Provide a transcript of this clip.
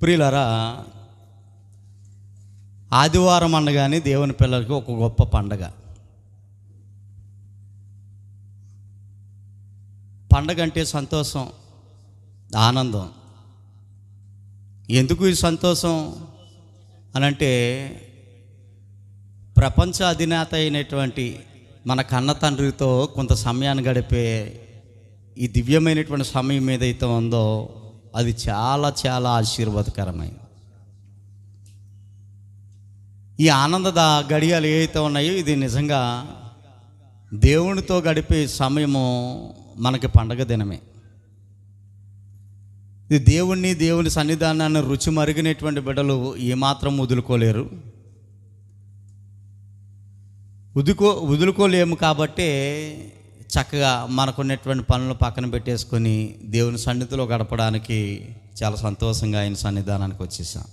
ప్రియులారా, ఆదివారం అనగానే దేవుని పిల్లలకి ఒక గొప్ప పండగ. పండగ అంటే సంతోషం, ఆనందం. ఎందుకు ఈ సంతోషం అనంటే, ప్రపంచ అధినేత అయినటువంటి మన కన్న తండ్రితో కొంత సమయాన్ని గడిపే ఈ దివ్యమైనటువంటి సమయం ఏదైతే ఉందో అది చాలా చాలా ఆశీర్వాదకరమైనది. ఈ ఆనందద గడియాలు ఏవైతే ఉన్నాయో ఇది నిజంగా దేవునితో గడిపే సమయము మనకి పండగ దినమే. ఇది దేవుని సన్నిధానాన్ని రుచి మరిగినటువంటి బిడ్డలు ఏమాత్రం వదులుకోలేము. కాబట్టి చక్కగా మనకున్నటువంటి పనులు పక్కన పెట్టేసుకొని దేవుని సన్నిధిలో గడపడానికి చాలా సంతోషంగా ఆయన సన్నిధానానికి వచ్చేసాం.